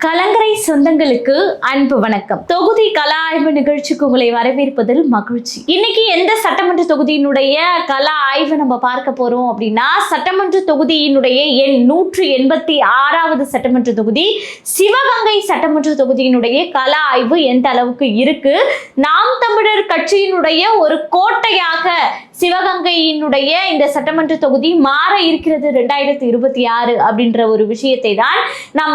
கலங்கரை சொந்தங்களுக்கு அன்பு வணக்கம். தொகுதி கல ஆய்வு நிகழ்ச்சிக்கு உங்களை வரவேற்பதில் மகிழ்ச்சி. இன்னைக்கு எந்த சட்டமன்ற தொகுதியினுடைய கல ஆய்வு நம்ம பார்க்க போறோம் அப்படின்னா, சட்டமன்ற தொகுதியினுடைய எண் 186வது சட்டமன்ற தொகுதி சிவகங்கை சட்டமன்ற தொகுதியினுடைய கல ஆய்வு எந்த அளவுக்கு இருக்கு, நாம் தமிழர் கட்சியினுடைய ஒரு கோட்டையாக சிவகங்கையினுடைய இந்த சட்டமன்ற தொகுதி மாற இருக்கிறது 2026 அப்படின்ற ஒரு விஷயத்தை தான் நம்ம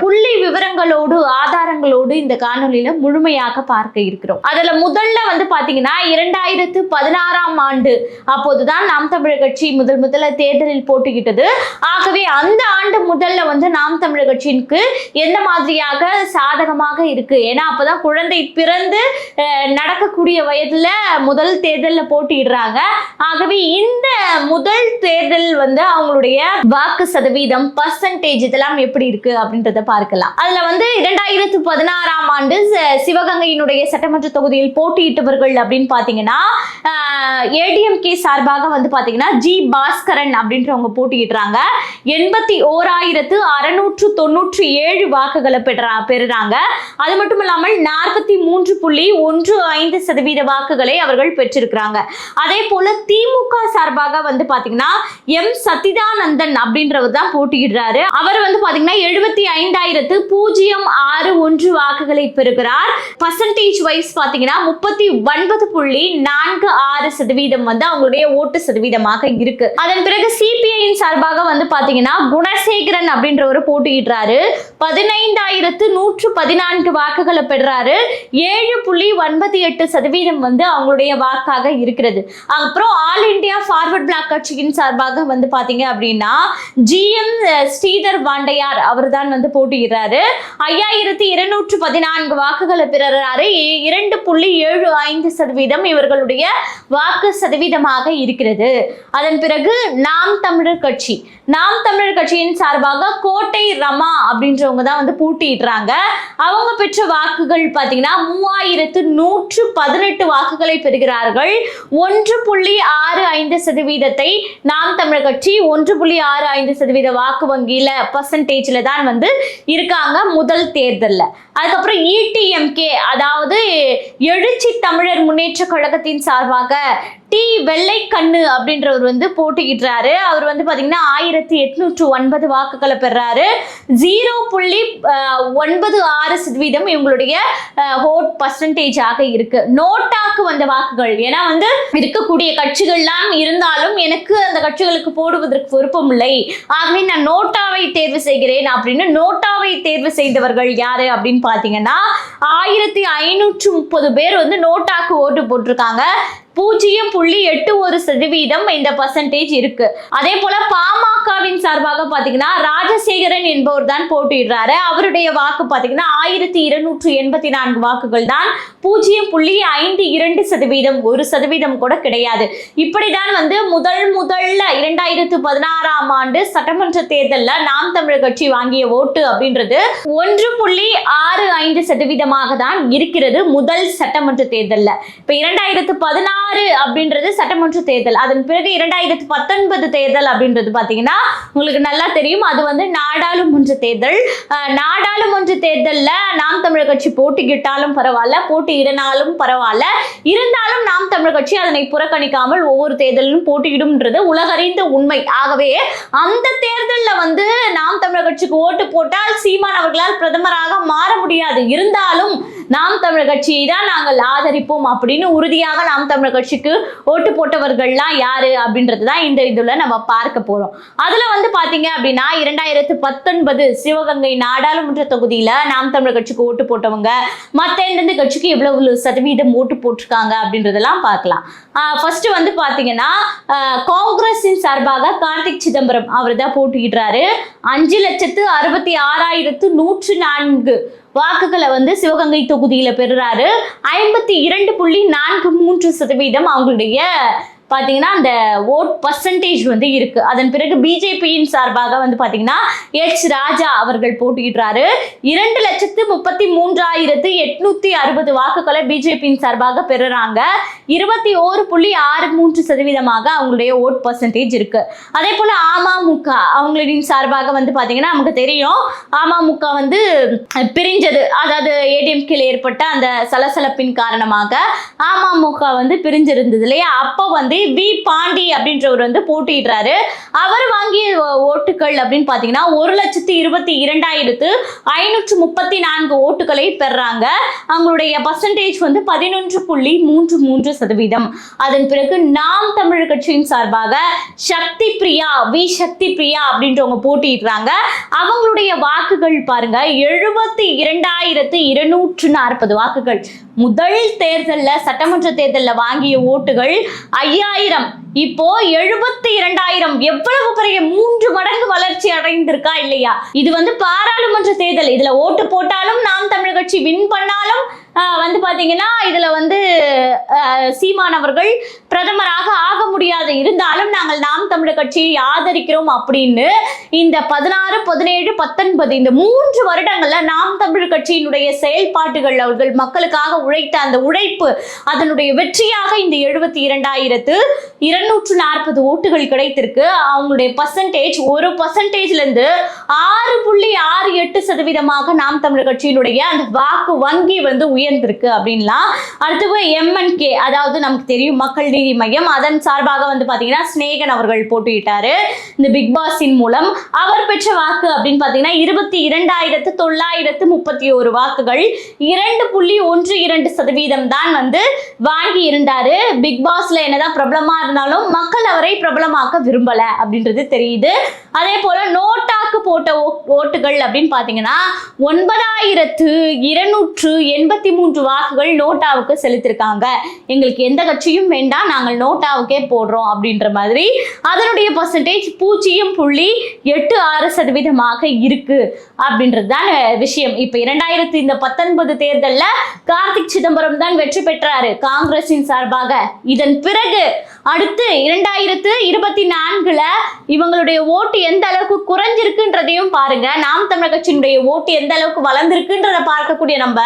புள்ளி விவரங்களோடு ஆதாரங்களோடு இந்த காணொலியில முழுமையாக பார்க்க இருக்கிறோம். அதுல முதல்ல பாத்தீங்கன்னா 2016ஆம் ஆண்டு அப்போதுதான் நாம் தமிழர் கட்சி முதல்ல தேர்தலில் போட்டுக்கிட்டது. ஆகவே அந்த ஆண்டு முதல்ல நாம் தமிழர் கட்சிக்கு எந்த மாதிரியாக சாதகமாக இருக்கு, ஏன்னா அப்பதான் குழந்தை பிறந்து நடக்கக்கூடிய வயதுல முதல் தேர்தல்ல போட்டிடுறாங்க. ஆகவே இந்த முதல் தேர்தல் அவங்களுடைய வாக்கு சதவீதம் பர்சன்டேஜ் இதெல்லாம் எப்படி இருக்கு அப்படின்றத பார்க்கலாம். அதுல 2016ஆம் ஆண்டு சிவகங்கையினுடைய சட்டமன்ற தொகுதியில் போட்டியிட்டவர்கள் அப்படின்னு பாத்தீங்கன்னா, ஏடிஎம்கே சார்பாக பாத்தீங்கன்னா ஜி பாஸ்கரன் அப்படின்றவங்க போட்டியிடுறாங்க. 81,697 வாக்குகளை பெறுறாங்க. அது மட்டும் இல்லாமல் 43.15% வாக்குகளை அவர்கள் பெற்றிருக்கிறாங்க. அதே போல திமுக சார்பாக பாத்தீங்கன்னா எம் சத்திதானந்தன் அப்படின்றவர் தான் போட்டியிடுறாரு. அவர் பாத்தீங்கன்னா 75,061 வாக்குகளை பெறுகிறார். பர்சன்டேஜ் வைஸ் பாத்தீங்கன்னா 39.46% அவங்களுடைய ஓட்டு சதவீதமாக இருக்கு. அதன் பிறகு சிபிஐயின் சார்பாக பாத்தீங்கன்னா குணசேகரன் அப்படின்றவர் போட்டியிடுறாரு. 15,114 வாக்குகளை பெறுறாரு. 7.98% அவங்களுடைய வாக்காக இருக்கிறது. அப்புறம் ஆல் இந்தியா ஃபார்வர்ட் பிளாக் கட்சியின் சார்பாக பாத்தீங்க அப்படின்னா ஜிஎம் ஸ்ரீதர் வாண்டையார் அவர் தான் போட்டியிடுறாரு. 5,214 வாக்குகளை பெறுறாரு. 2.75% இவர்களுடைய வாக்கு சதவீதமாக இருக்கிறது. அதன் பிறகு நாம் தமிழர் கட்சியின் சார்பாக கோட்டை ரமா அப்படின்றவங்க தான் போட்டியிடுறாங்க. அவங்க பெற்ற வாக்குகள் பாத்தீங்கன்னா 3,118 வாக்குகளை பெறுகிறார்கள். 1.65% நாம் தமிழர் கட்சி 1.65% வாக்கு வங்கியில பர்சன்டேஜ்ல தான் இருக்காங்க முதல் தேர்தல்ல. அதுக்கப்புறம் இடிஎம்கே அதாவது எழுச்சி தமிழர் முன்னேற்ற கழகத்தின் சார்பாக டி வெள்ளைக்கண்ணு அப்படின்றவர் போட்டியிடுறாரு. அவர் பாத்தீங்கன்னா 1,809 வாக்குகளை பெறாரு. 0.96% இவங்களுடைய ஓட் பர்சன்டேஜ் ஆக இருக்கு. நோட்டாக்கு வந்த வாக்குகள், ஏன்னா இருக்கக்கூடிய கட்சிகள்லாம் இருந்தாலும் எனக்கு அந்த கட்சிகளுக்கு போடுவதற்கு விருப்பம் இல்லை, ஆகவே நான் நோட்டாவை தேர்வு செய்கிறேன் அப்படின்னு நோட்டாவை தேர்வு செய்தவர்கள் யாரு அப்படின்னு பாத்தீங்கன்னா 1,530 பேர் நோட்டாக்கு ஓட்டு போட்டிருக்காங்க. 0.81% இந்த பர்சன்டேஜ் இருக்கு. அதே போல பாமகவின் சார்பாக பாத்தீங்கன்னா ராஜசேகரன் என்பவர் தான் போட்டியிடுறாரு. அவருடைய வாக்கு பாத்தீங்கன்னா 1,284 வாக்குகள் தான். 0.52%, 1% கூட கிடையாது. இப்படிதான் முதல்ல 2016ஆம் ஆண்டு சட்டமன்ற தேர்தல்ல நாம் தமிழர் கட்சி வாங்கிய ஓட்டு அப்படின்றது 1.65% தான் இருக்கிறது முதல் சட்டமன்ற தேர்தல்ல. இப்ப 2016 அப்படின்றது சட்டமன்ற தேர்தல். அதன் பிறகு 2019 தேர்தல் அப்படின்றது பாத்தீங்கன்னா உங்களுக்கு நல்லா தெரியும், அது நாடாளுமன்ற தேர்தல். நாடாளுமன்ற தேர்தல்ல நாம் தமிழர் கட்சி போட்டியிட்டாலும் பரவாயில்ல, போட்டியிடனாலும் பரவாயில்ல, இருந்தாலும் நாம் தமிழர் கட்சி அதனை புறக்கணிக்காமல் ஒவ்வொரு தேர்தலிலும் போட்டியிடும்ன்றது உலகறிந்த உண்மை. ஆகவே அந்த தேர்தல்ல நாம் தமிழர் கட்சிக்கு ஓட்டு போட்டால் சீமான் அவர்களால் பிரதமராக மாற முடியாது, இருந்தாலும் நாம் தமிழர் கட்சியை தான் நாங்கள் ஆதரிப்போம் அப்படின்னு உறுதியாக நாம் தமிழர் கட்சிக்கு ஓட்டு போட்டவர்கள்லாம் யாரு அப்படின்றது தான் இந்த இதுல நம்ம பார்க்க போறோம். அதுல பாத்தீங்க அப்படின்னா 2019 சிவகங்கை நாடாளுமன்ற தொகுதியில நாம் தமிழர் கட்சிக்கு ஓட்டு போட்டவங்க மத்த எந்தெந்த கட்சிக்கு எவ்வளவு சதவீதம் ஓட்டு போட்டிருக்காங்க அப்படின்றதெல்லாம் பார்க்கலாம். ஃபர்ஸ்ட் பாத்தீங்கன்னா காங்கிரஸின் சார்பாக கார்த்திக் சிதம்பரம் அவர் தான் போட்டியிடுறாரு. 5,66,104 வாக்குகளை சிவகங்கை தொகுதியில பெறுறாரு. 52.43% அவங்களுடைய பாத்தீங்கன்னா அந்த ஓட் பர்சன்டேஜ் வந்து இருக்கு. அதன் பிறகு பிஜேபியின் சார்பாக வந்து பாத்தீங்கன்னா எச் ராஜா அவர்கள் போட்டியிடுறாரு. 2,33,860 வாக்குகளை பிஜேபியின் சார்பாக பெறுறாங்க. 21.63% அவங்களுடைய ஓட் பர்சன்டேஜ் இருக்கு. அதே போல அமமுக அவங்களின் சார்பாக வந்து பாத்தீங்கன்னா நமக்கு தெரியும் அமமுக வந்து பிரிஞ்சது, அதாவது ஏடிஎம்கேல ஏற்பட்ட அந்த சலசலப்பின் காரணமாக அமமுக வந்து பிரிஞ்சிருந்தது இல்லையா. அப்போ வந்து வி பாண்டி அப்படின்றவர் வந்து போட்டியிடுறாரு. அவர் வாங்கிய ஓட்டுகள் அப்படின்னு பாத்தீங்கன்னா 1,22,534 ஓட்டுகளை பெறாங்க. அவங்களுடைய பர்சன்டேஜ் வந்து 11.33%. அதன் பிறகு நாம் தமிழர் கட்சியின் சார்பாக சக்தி பிரியா அப்படின்றவங்க போட்டியிடுறாங்க. அவங்களுடைய வாக்குகள் பாருங்க 72,240 வாக்குகள். முதல் தேர்தல்ல சட்டமன்ற தேர்தல்ல வாங்கிய ஓட்டுகள் 5,000, இப்போ 72,000. எவ்வளவு பெரிய 3 மடங்கு வளர்ச்சி அடைந்திருக்கா இல்லையா? இது வந்து பாராளுமன்ற தேர்தல். இதுல ஓட்டு போட்டாலும் நாம் தமிழர் கட்சி வின் பண்ணாலும் வந்து பாத்தீங்கன்னா இதுல வந்து சீமான் அவர்கள் பிரதமராக ஆக முடியாது, இருந்தாலும் நாங்கள் நாம் தமிழர் கட்சியை ஆதரிக்கிறோம் அப்படின்னு இந்த 16, 17, 19 இந்த 3 வருடங்கள்ல நாம் தமிழர் கட்சியினுடைய செயல்பாட்டுகள், அவர்கள் மக்களுக்காக உழைத்த அந்த உழைப்பு, அதனுடைய வெற்றியாக இந்த 72,240 ஓட்டுகள் கிடைத்திருக்கு. அவங்களுடைய பர்சன்டேஜ் ஒரு பர்சன்டேஜ்ல இருந்து 6.68% நாம் தமிழர் கட்சியினுடைய அந்த வாக்கு வங்கி வந்து உயர்ந்திருக்கு அப்படின்லாம். அடுத்து எம்என்கே, அதாவது நமக்கு தெரியும் மக்கள் நீதி மையம், அதன் சார்பாக வந்து பாத்தீங்கன்னா ஸ்நேகன் அவர்கள் போட்டியிட்டாரு. இந்த பிக் பாஸின் மூலம் அவர் பெற்ற வாக்கு அப்படின்னு பாத்தீங்கன்னா 22,931 வாக்குகள். 2.12% தான் வந்து வாங்கி இருந்தாரு. பிக் பாஸ்ல என்னதான் பிரபலமா இருந்தாலும் மக்கள் அவரை பிரபலமாக்க விரும்பல அப்படின்றது தெரியுது. அதே போல நோட்டாக்கு போட்ட ஓட்டுகள் அப்படின்னு பாத்தீங்கன்னா 9,283 வாக்குகள் நோட்டாவுக்கு செலுத்திருக்காங்க. எங்களுக்கு எந்த கட்சியும் வேண்டாம், நாங்கள் நோட்டாவுக்கே போடுறோம் அப்படின்ற மாதிரி அதனுடைய பர்சன்டேஜ் 0.86% இருக்கு அப்படின்றது தான் விஷயம். இப்ப 2019 தேர்தல்ல கார்த்திக் சிதம்பரம் தான் வெற்றி பெற்றாரு காங்கிரசின் சார்பாக. இதன் பிறகு அடுத்து 2024ல இவங்களுடைய ஓட்டு எந்த அளவுக்கு குறைஞ்சிருக்குன்றதையும் பாருங்க. நாம் தமிழர் கட்சியினுடைய ஓட்டு எந்த அளவுக்கு வளர்ந்திருக்குன்றத பார்க்கக்கூடிய நம்ம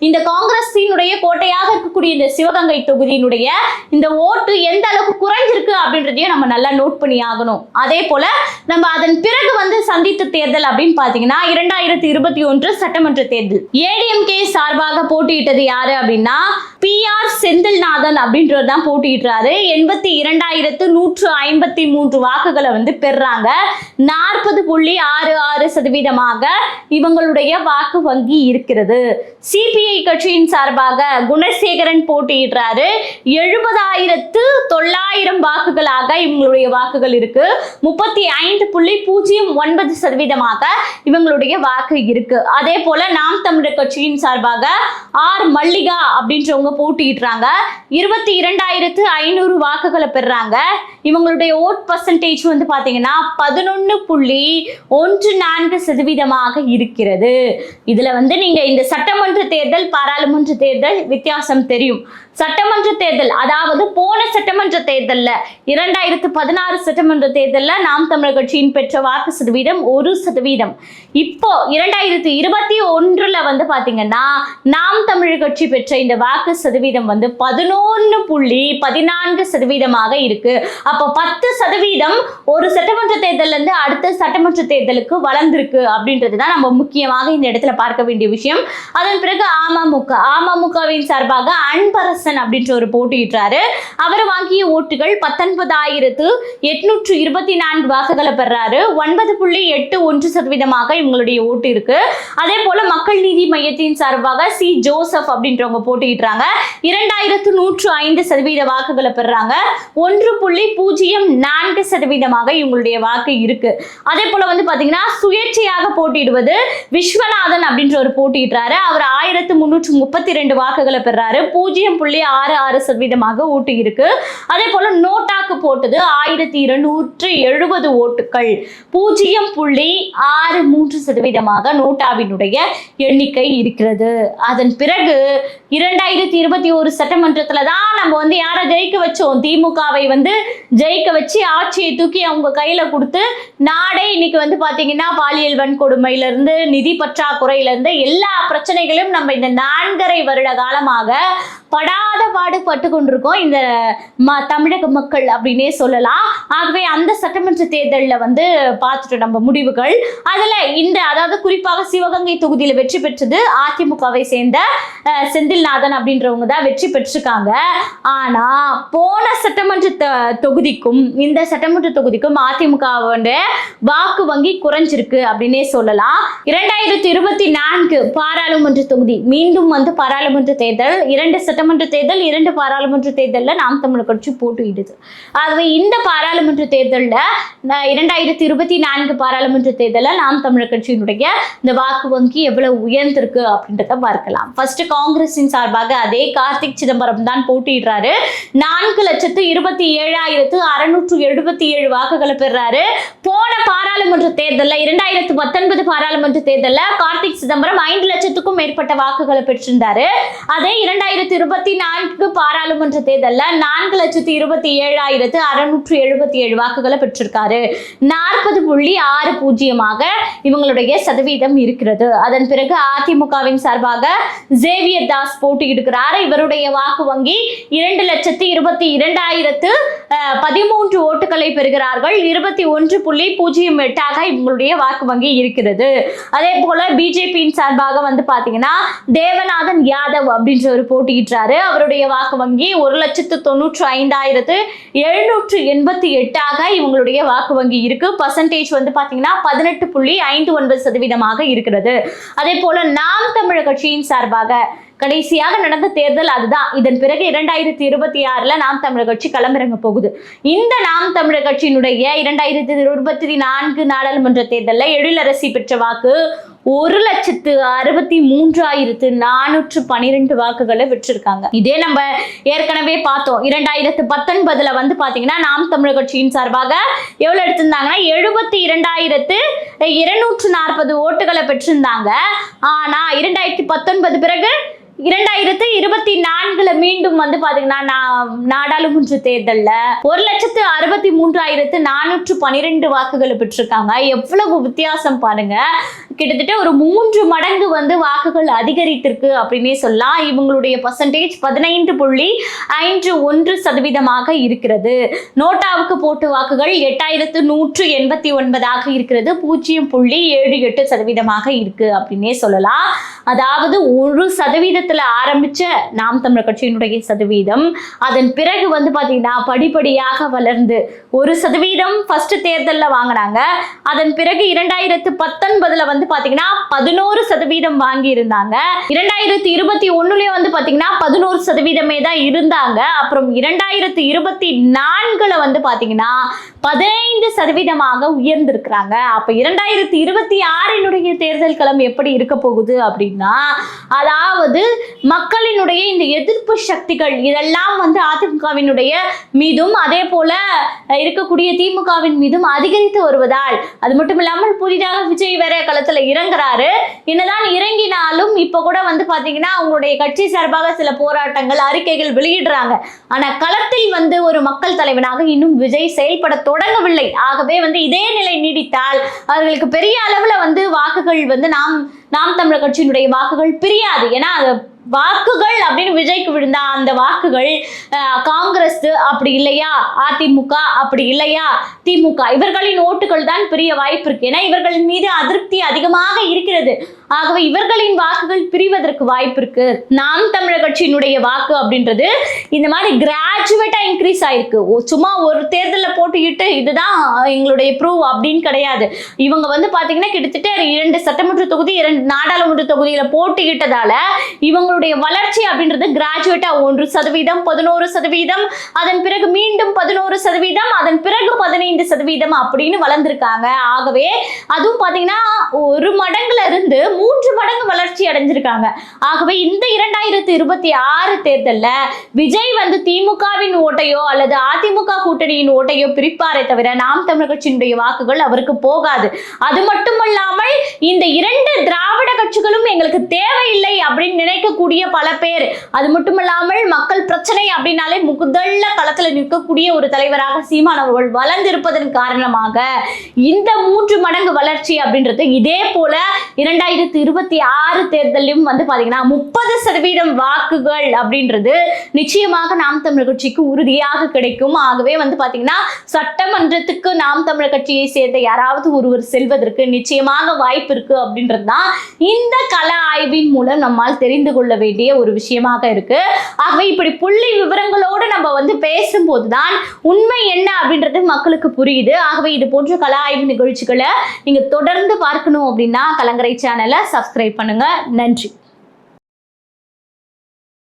இந்த காங்கிரசினுடைய கோட்டையாக இருக்கக்கூடிய இந்த சிவகங்கை தொகுதியினுடைய இந்த ஓட்டு எந்த அளவுக்கு குறைஞ்சிருக்கு அப்படின்றதையும் நம்ம நல்லா நோட் பண்ணி ஆகணும். அதே போல நம்ம அதன் பிறகு வந்து சந்தித்த தேர்தல் அப்படின்னு பாத்தீங்கன்னா 2021 சட்டமன்ற தேர்தல். ஏடிஎம்கே சார்பாக போட்டியிட்டது யாரு அப்படின்னா PR செந்தில்நாதன் அப்படின்றவர் தான் போட்டியிடுறாரு. 82,153 வாக்குகளை வந்து பெறாங்க. 40.66% இவங்களுடைய வாக்கு வங்கி இருக்கிறது. சிபிஐ கட்சியின் சார்பாக குணசேகரன் போட்டியிடுறாரு. 70,900 வாக்குகளாக இவங்களுடைய வாக்குகள் இருக்கு. 35.09% இவங்களுடைய வாக்கு இருக்கு. அதே போல நாம் தமிழர் கட்சியின் சார்பாக ஆர் மல்லிகா அப்படின்றவங்க போட்டியிடுறாங்க. 22,500 வாக்குகளை பெறாங்க. இவங்களுடைய ஓட் பர்சன்டேஜ் வந்து பாத்தீங்கன்னா 11.14% இருக்கிறது. இதுல வந்து நீங்க இந்த சட்டமன்ற தேர்தல் பாராளுமன்ற தேர்தல் வித்தியாசம் தெரியும். சட்டமன்ற தேர்தல், அதாவது போன சட்டமன்ற தேர்தல்ல 2016 சட்டமன்ற தேர்தல்ல நாம் தமிழர் கட்சியின் பெற்ற வாக்கு சதவீதம் 1%. இப்போ 2021ல வந்து பாத்தீங்கன்னா நாம் தமிழர் கட்சி பெற்ற இந்த வாக்கு சதவீதம் வந்து 11.14% இருக்கு. அப்போ 10% ஒரு சட்டமன்ற தேர்தல்ல இருந்து அடுத்த சட்டமன்ற தேர்தலுக்கு வளர்ந்திருக்கு அப்படின்றதுதான் நம்ம முக்கியமாக இந்த இடத்துல பார்க்க வேண்டிய விஷயம். அதன் பிறகு அமமுகவின் சார்பாக அன்பரசன் அப்படின்ற ஒரு போட்டியிட்டாரு. அவர் வாங்கிய ஓட்டுகள் 19,824 வாக்குகளை பெறாரு. 9.81% இவங்களுடைய ஓட்டு இருக்கு. அதே போல மக்கள் நீதி மையத்தின் சார்பாக சி ஜோசப் அப்படின்றவங்க போட்டியிடுறாங்க. 2,105% வாக்குகளை பெறாங்க. 1.04% இவங்களுடைய வாக்கு இருக்கு. அதே போல வந்து பாத்தீங்கன்னா சுயேட்சையாக போட்டியிடுவது விஸ்வநாதன் அப்படின்ற ஒரு போட்டியிடுறாரு. அவர் 1,332 வாக்குகளை பெறாரு. 0.66% ஓட்டு இருக்கு. அதே போல நோட்டாக்கு போட்டது 1,270 ஓட்டுகள். 0.63% நோட்டாவினுடைய எண்ணிக்கை இருக்கிறது. அதன் பிறகு 2021 சட்டமன்றத்துல தான் நம்ம வந்து யாரை ஜெயிக்க வச்சோம், திமுகவை வந்து ஜெயிக்க வச்சு ஆட்சியை தூக்கி அவங்க கையில கொடுத்து நாடே இன்னைக்கு வந்து பாத்தீங்கன்னா பாலியல் வன்கொடுமையில இருந்து நிதி பற்றாக்குறையில இருந்து எல்லா பிரச்சனைகளும் நம்ம இந்த 4.5 வருட காலமாக படாத பாடுபட்டு கொண்டிருக்கோம் இந்த தமிழக மக்கள் அப்படின்னே சொல்லலாம். ஆகவே அந்த சட்டமன்ற தேர்தலில் வந்து பார்த்துட்டு நம்ம முடிவுகள் அதுல அதாவது குறிப்பாக சிவகங்கை தொகுதியில வெற்றி பெற்றது அதிமுகவை சேர்ந்த செந்தில்நாதன் அப்படின்றவங்க தான் வெற்றி பெற்றிருக்காங்க. ஆனா போன சட்டமன்ற தொகுதிக்கும் இந்த சட்டமன்ற தொகுதிக்கும் அதிமுகவோட வாக்கு வங்கி குறைஞ்சிருக்கு அப்படின்னே சொல்லலாம். 2024 பாராளுமன்ற தொகுதி மீண்டும் வந்து பாராளுமன்ற தேர்தல், 2 சட்டமன்ற தேர்தல் 2 பாராளுமன்ற தேர்தலில் நாம் தமிழர் கட்சி போட்டியிடுது. ஆகவே இந்த பாராளுமன்ற தேர்தலில் 2024 பாராளுமன்ற தேர்தலில் நாம் தமிழர் கட்சியினுடைய இந்த வாக்கு வங்கி எவ்வளவு உயர்ந்திருக்கு அப்படின்றத பார்க்கலாம். ஃபர்ஸ்ட் காங்கிரஸின் சார்பாக அதே கார்த்திக் சிதம்பரம் தான் போட்டியிடுறாரு. 4,27,677 வாக்குகளை பெறாரு. போன பாராளுமன்ற தேர்தலில் 2019 பாராளுமன்ற தேர்தலில் கார்த்திக் சிதம்பரம் 5 லட்சத்துக்கும் மேற்பட்ட வாக்குகளை பெற்றிருந்தாரு. அதே 2024 பாராளுமன்ற தேர்தலில் 4,27,677 வாக்குகளை பெற்றிருக்காரு. 40.60% இவங்களுடைய சதவீதம் இருக்கிறது. அதன் பிறகு அதிமுகவின் சார்பாக சேவியர் தாஸ் போட்டியிடுகிறார். இவருடைய வாக்கு வங்கி 2,22,13 ஓட்டுகளை பெறுகிறார்கள். 21.08 இவங்களுடைய வாக்கு வங்கி இருக்கிறது. அதே போல பிஜேபியின் சார்பாக வந்து பாத்தீங்கன்னா தேவநாதன் யாதவ் அப்படின்ற ஒரு போட்டியிட்டாரு. அவருடைய வாக்கு வங்கி 1,95,788 இவங்களுடைய வாக்கு வங்கி இருக்கு. பர்சன்டேஜ் வந்து பாத்தீங்கன்னா 18.59% இருக்கிறது. அதே போல நாம் தமிழர் கட்சியின் சார்பாக கடைசியாக நடந்த தேர்தல் அதுதான். இதன் பிறகு 2026 நாம் தமிழர் கட்சி களமிறங்க போகுது. இந்த நாம் தமிழர் கட்சியினுடைய 2024 நாடாளுமன்ற தேர்தலில் எழிலரசி பெற்ற வாக்கு 1,63,412 வாக்குகளை பெற்றிருக்காங்க. இதே நம்ம ஏற்கனவே பார்த்தோம். 2019 வந்து பாத்தீங்கன்னா நாம் தமிழர் கட்சியின் சார்பாக எவ்வளவு எடுத்திருந்தாங்கன்னா 72,240 ஓட்டுகளை பெற்றிருந்தாங்க. ஆனா 2019 பிறகு 2024 மீண்டும் வந்து பாத்தீங்கன்னா நாடாளுமன்ற தேர்தல்ல 1,63,412 வாக்குகளை பெற்றிருக்காங்க. எவ்வளவு வித்தியாசம் பாருங்க. கிட்டத்தட்ட ஒரு 3 மடங்கு வந்து வாக்குகள் அதிகரித்திருக்கு அப்படின்னே சொல்லலாம். இவங்களுடைய பர்சன்டேஜ் 15.51% இருக்கிறது. நோட்டாவுக்கு போட்டு வாக்குகள் 8,189 இருக்கிறது. 0.78% இருக்கு அப்படின்னே சொல்லலாம். அதாவது 1% ஆரம்பிச்ச நாம் தமிழர் கட்சியினுடைய சதவீதம் அதன் பிறகு வந்து பாத்தீங்கன்னா படிப்படியாக வளர்ந்து 1% ஃபர்ஸ்ட் தேர்தல்ல வாங்கினாங்க. அதன் பிறகு 2019 வந்து பாத்தீங்கன்னா 11% வாங்கி இருந்தாங்க. 2021 வந்து பாத்தீங்கன்னா 11% தான் இருந்தாங்க. அப்புறம் 2024 வந்து பாத்தீங்கன்னா 15% உயர்ந்திருக்கிறாங்க. அப்ப 2026 தேர்தல் களம் எப்படி இருக்க போகுது அப்படின்னா, அதாவது மக்களினுடைய இந்த எதிர்ப்பு சக்திகள் இதெல்லாம் வந்து அதிமுகவினுடைய மீதும் அதே போல இருக்கக்கூடிய திமுகவின் மீதும் அதிகரித்து வருவதால், அது மட்டும் இல்லாமல் புதிதாக விஜய் வேற களத்துல இறங்குறாரு. என்னதான் இறங்கினாலும் இப்ப கூட வந்து பாத்தீங்கன்னா அவங்களுடைய கட்சி சார்பாக சில போராட்டங்கள் அறிக்கைகள் வெளியிடுறாங்க. ஆனா களத்தில் வந்து ஒரு மக்கள் தலைவனாக இன்னும் விஜய் செயல்பட தொடங்கவில்லை. ஆகவே வந்து இதே நிலை நீடித்தால் அவர்களுக்கு பெரிய அளவுல வந்து வாக்குகள் வந்து நாம் தமிழர் கட்சியினுடைய வாக்குகள் பிரியாது. ஏன்னா வாக்குகள் அப்படின்னு விஜய்க்கு விழுந்தா அந்த வாக்குகள் காங்கிரஸ் அப்படி இல்லையா அதிமுக அப்படி இல்லையா திமுக இவர்களின் ஓட்டுகள் தான் பெரிய வாய்ப்பு இருக்கு. ஏன்னா இவர்களின் மீது அதிருப்தி அதிகமாக இருக்கிறது. ஆகவே இவர்களின் வாக்குகள் பிரிவதற்கு வாய்ப்பு இருக்கு. நாம் தமிழர் கட்சியினுடைய வாக்கு அப்படின்றது இந்த மாதிரி கிராஜுவேட்டா இன்க்ரீஸ் ஆயிருக்கு. சும்மா ஒரு தேர்தலில் போட்டிக்கிட்டு இதுதான் எங்களுடைய ப்ரூவ் அப்படின்னு கிடையாது. இவங்க வந்து பாத்தீங்கன்னா கிட்டத்தட்ட 2 சட்டமன்ற தொகுதி 2 நாடாளுமன்ற தொகுதியில போட்டிக்கிட்டதால இவங்களுடைய வளர்ச்சி அப்படின்றது கிராஜுவேட்டா 1%, 11%, அதன் பிறகு மீண்டும் 11%, அதன் பிறகு 15% அப்படின்னு வளர்ந்திருக்காங்க. ஆகவே அதுவும் பாத்தீங்கன்னா 1 மடங்குல இருந்து 3 மடங்கு வளர்ச்சி அடைஞ்சிருக்காங்க. ஆகவே இந்த 2026 தேர்தல்ல விஜய் வந்து திமுகவின் ஓட்டையோ அல்லது அதிமுக கூட்டணியின் ஓட்டையோ பிரிப்பாரே தவிர நாம் தமிழர் கட்சியினுடைய வாக்குகள் அவருக்கு போகாது. அது மட்டுமல்லாமல் இந்த 2 திராவிட கட்சிகளும் எங்களுக்கு தேவையில்லை அப்படின்னு நினைக்கக்கூடிய பல பேர், அது மட்டுமல்லாமல் மக்கள் பிரச்சனை அப்படின்னாலே முதல்ல களத்துல நிற்கக்கூடிய ஒரு தலைவராக சீமான் அவர்கள் வளர்ந்திருப்பதன் காரணமாக இந்த 3 மடங்கு வளர்ச்சி அப்படின்றது இதே போல 2026 தேர்தலிலும் வந்து பாத்தீங்கன்னா 30% வாக்குகள் அப்படின்றது நிச்சயமாக நாம் தமிழர் கட்சிக்கு உறுதியாக கிடைக்கும். ஆகவே வந்து பாத்தீங்கன்னா சட்டமன்றத்துக்கு நாம் தமிழர் கட்சியை சேர்ந்த யாராவது ஒருவர் செல்வதற்கு நிச்சயமாக வாய்ப்பு இருக்கு அப்படின்றது தான் இந்த கள ஆய்வின் மூலம் நம்மால் தெரிந்து கொள்ள வேண்டிய ஒரு விஷயமாக இருக்கு. ஆகவே இப்படி புள்ளி விவரங்களோடு நம்ம வந்து பேசும்போதுதான் உண்மை என்ன அப்படின்றது மக்களுக்கு புரியுது. ஆகவே இது போன்ற கள ஆய்வு நிகழ்ச்சிகளை நீங்க தொடர்ந்து பார்க்கணும் அப்படின்னா கலங்கரை சேனலை சப்ஸ்கிரைப் பண்ணுங்க. நன்றி.